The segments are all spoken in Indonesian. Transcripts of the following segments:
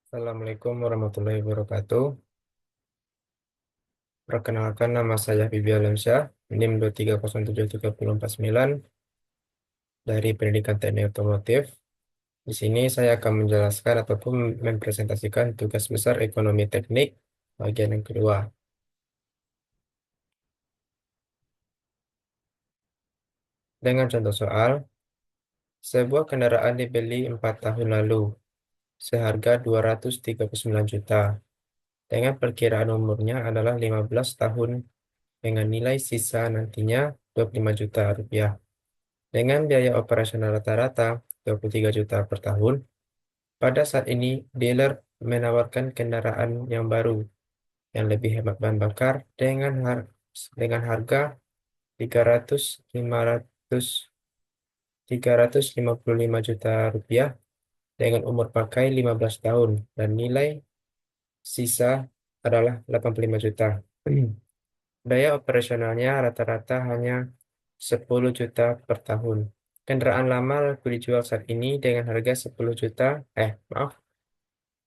Assalamualaikum warahmatullahi wabarakatuh. Perkenalkan, nama saya Bibi Alamsyah, NIM 2307349 dari Pendidikan Teknik Otomotif. Di sini saya akan menjelaskan ataupun mempresentasikan tugas besar ekonomi teknik bagian yang kedua. Dengan contoh soal, sebuah kendaraan dibeli 4 tahun lalu seharga 239 juta. Dengan perkiraan umurnya adalah 15 tahun dengan nilai sisa nantinya 25 juta rupiah. Dengan biaya operasional rata-rata 23 juta per tahun, pada saat ini dealer menawarkan kendaraan yang baru yang lebih hemat bahan bakar dengan harga 300 500 355 juta rupiah dengan umur pakai 15 tahun dan nilai sisa adalah 85 juta. Daya operasionalnya rata-rata hanya 10 juta per tahun. Kendaraan lama laku dijual saat ini dengan harga 10 juta, maaf,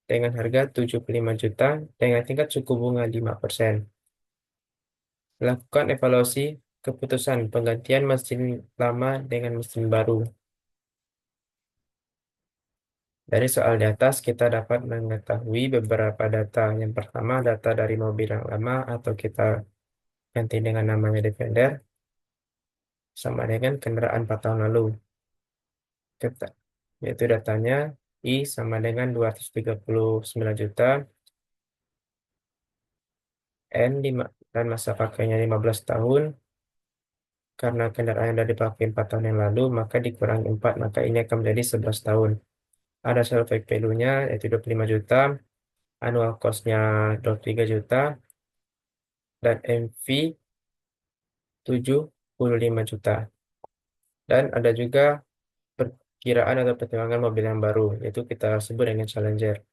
dengan harga 75 juta dengan tingkat suku bunga 5%. Lakukan evaluasi keputusan penggantian mesin lama dengan mesin baru. Dari soal di atas kita dapat mengetahui beberapa data. Yang pertama, data dari mobil yang lama atau kita ganti dengan namanya Defender sama dengan kendaraan 4 tahun lalu. Kita, yaitu datanya I sama dengan 239 juta, N 5, dan masa pakainya 15 tahun. Karena kendaraan yang sudah dipakai 4 tahun yang lalu, maka dikurangi 4, maka ini akan menjadi 11 tahun. Ada sales value-nya yaitu 25 juta, annual cost-nya 23 juta, dan MV 75 juta. Dan ada juga perkiraan atau pertimbangan mobil yang baru, yaitu kita sebut dengan Challenger.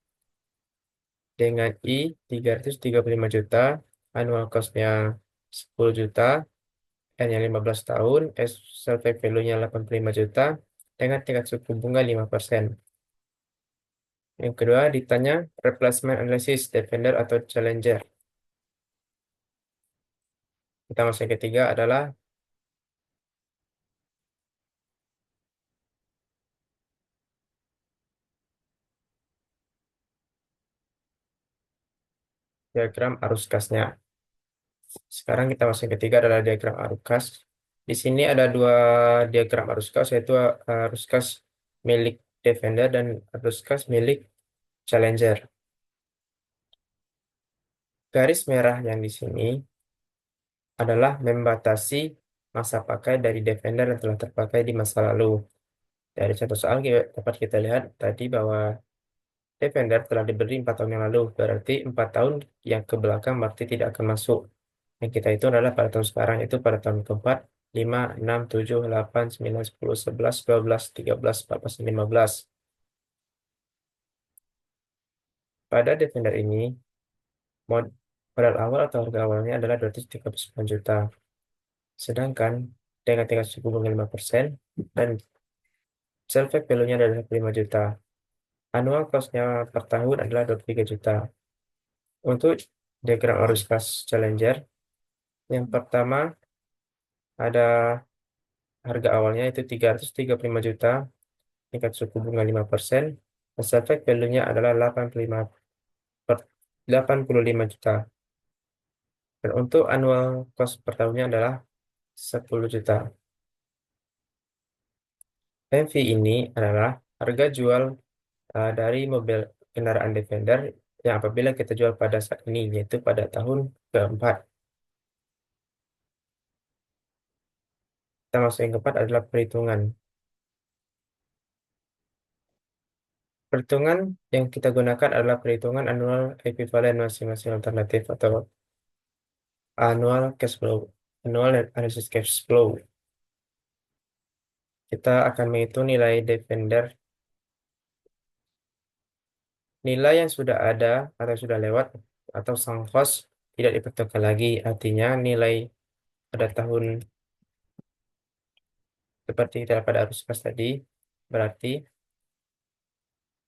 Dengan I 335 juta, annual cost-nya 10 juta, N yang 15 tahun, survey value-nya 85 juta, dengan tingkat suku bunga 5%. Yang kedua ditanya replacement analysis, Defender atau Challenger. Kita masuk yang ketiga adalah diagram arus kasnya. Sekarang kita masuk yang ketiga adalah diagram arus kas. Di sini ada dua diagram arus kas, yaitu arus kas milik Defender dan arus kas milik Challenger. Garis merah yang di sini adalah membatasi masa pakai dari Defender yang telah terpakai di masa lalu. Dari contoh soal dapat kita lihat tadi bahwa Defender telah dibeli 4 tahun yang lalu, berarti 4 tahun yang ke belakang berarti tidak akan masuk. Yang kita itu adalah pada tahun sekarang, itu pada tahun keempat, 5, 6, 7, 8, 9, 10, 11, 12, 13, 14, 15. Pada Defender ini, modal awal atau harga awalnya adalah 239 juta. Sedangkan dengan tingkat suku bunga 5% dan sell value-nya adalah 5 juta. Annual cost-nya per tahun adalah 23 juta. Untuk diagram arus kas Challenger, yang pertama ada harga awalnya itu 335 juta, tingkat suku bunga 5%, dan sell value-nya adalah 85 juta. Dan untuk annual cost per tahunnya adalah 10 juta. MV ini adalah harga jual dari mobil kendaraan Defender yang apabila kita jual pada saat ini, yaitu pada tahun keempat. Kita masuk yang keempat adalah perhitungan. Perhitungan yang kita gunakan adalah perhitungan annual equivalent masing-masing alternatif atau annual cash flow, annual analysis cash flow. Kita akan menghitung nilai Defender, nilai yang sudah ada atau sudah lewat atau sunk cost tidak dipertemukan lagi. Artinya nilai pada tahun seperti kita pada arus kas tadi berarti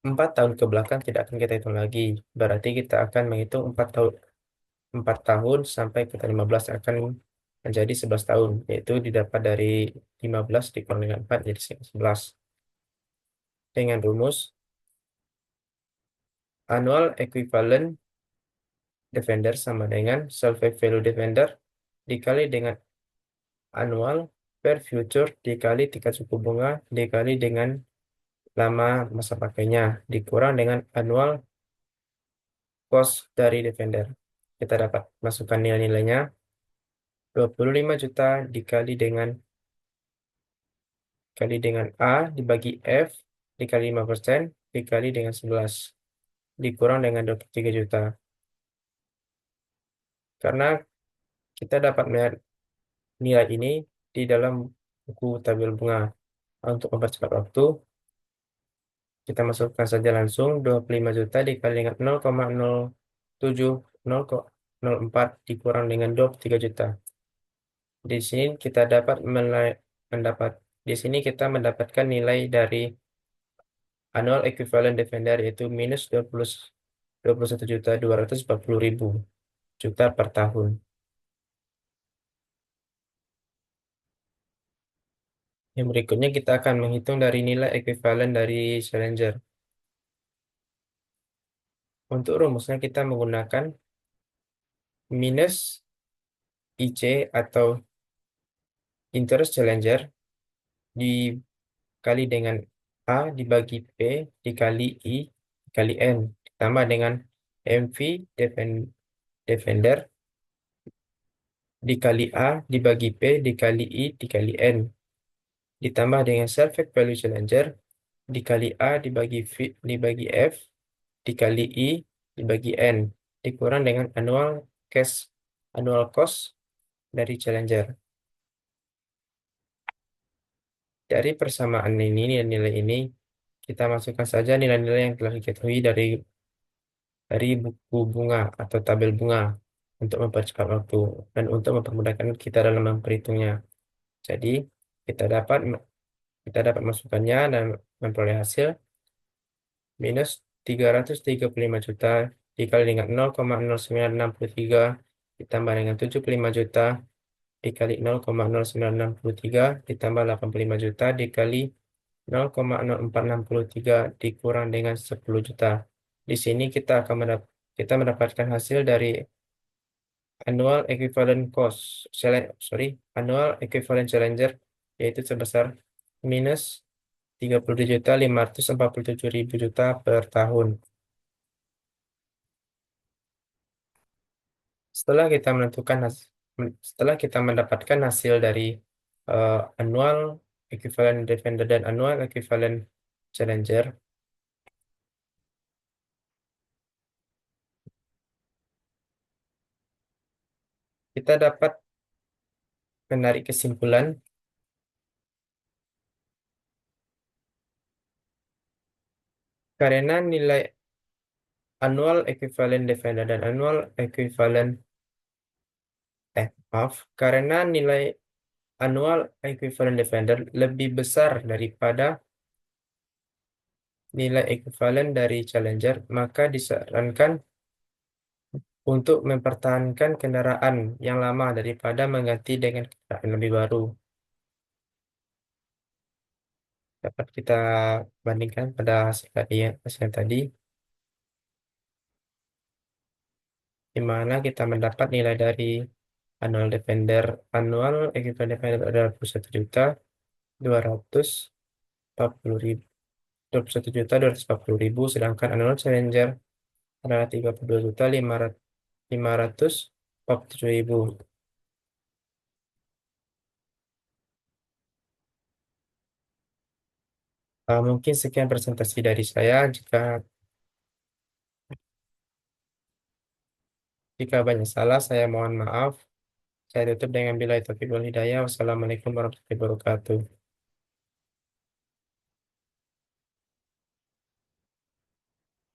4 tahun ke belakang tidak akan kita hitung lagi. Berarti kita akan menghitung 4 tahun sampai kita 15 akan menjadi 11 tahun. Yaitu didapat dari 15 dikurang dengan 4 jadi 11. Dengan rumus annual equivalent defender sama dengan self value defender dikali dengan annual per future dikali tingkat suku bunga dikali dengan lama masa pakainya dikurang dengan annual cost dari defender. Kita dapat masukkan nilai-nilainya 25 juta dikali dengan A dibagi F dikali 5% dikali dengan 11 dikurang dengan 23 juta. Karena kita dapat melihat nilai ini di dalam buku tabel bunga. Untuk mempercepat waktu, kita masukkan saja langsung 25 juta dikali dengan 0,0704 dikurang dengan 23 juta. Di sini kita mendapat di sini kita mendapatkan nilai dari annual equivalent defender yaitu minus 21.240.000 juta per tahun. Yang berikutnya kita akan menghitung dari nilai ekuivalen dari Challenger. Untuk rumusnya kita menggunakan minus IC atau interest Challenger dikali dengan A dibagi P dikali I dikali N ditambah dengan MV Defender dikali A dibagi P dikali I dikali N ditambah dengan self value Challenger dikali A dibagi F dikali I dibagi N dikurang dengan annual cost dari Challenger. Dari persamaan ini nilai-nilai ini kita masukkan saja nilai-nilai yang telah diketahui dari buku bunga atau tabel bunga untuk mempercepat waktu dan untuk mempermudahkan kita dalam memperhitungnya. Jadi kita dapat kita dapat masukkannya dan memperoleh hasil minus 335 juta dikali dengan 0,0963 ditambah dengan 75 juta dikali 0,0963 ditambah 85 juta dikali 0,0463 dikurang dengan 10 juta. Di sini kita mendapatkan hasil dari annual equivalent cost annual equivalent Challenger yaitu sebesar minus 30.547.000 juta per tahun. Setelah kita setelah kita mendapatkan hasil dari annual equivalent defender dan annual equivalent Challenger, kita dapat menarik kesimpulan karena nilai annual equivalent defender dan annual equivalent maaf, karena nilai annual equivalent defender lebih besar daripada nilai equivalent dari Challenger, maka disarankan untuk mempertahankan kendaraan yang lama daripada mengganti dengan kendaraan lebih baru. Dapat kita bandingkan pada hasil yang tadi, di mana kita mendapat nilai dari annual equivalent defender adalah 21.240.000 21.240.000 sedangkan annual Challenger adalah 32.547.000. Mungkin sekian presentasi dari saya. Jika banyak salah, saya mohon maaf. Saya tutup dengan bila taufiq wal hidayah. Wassalamualaikum warahmatullahi wabarakatuh.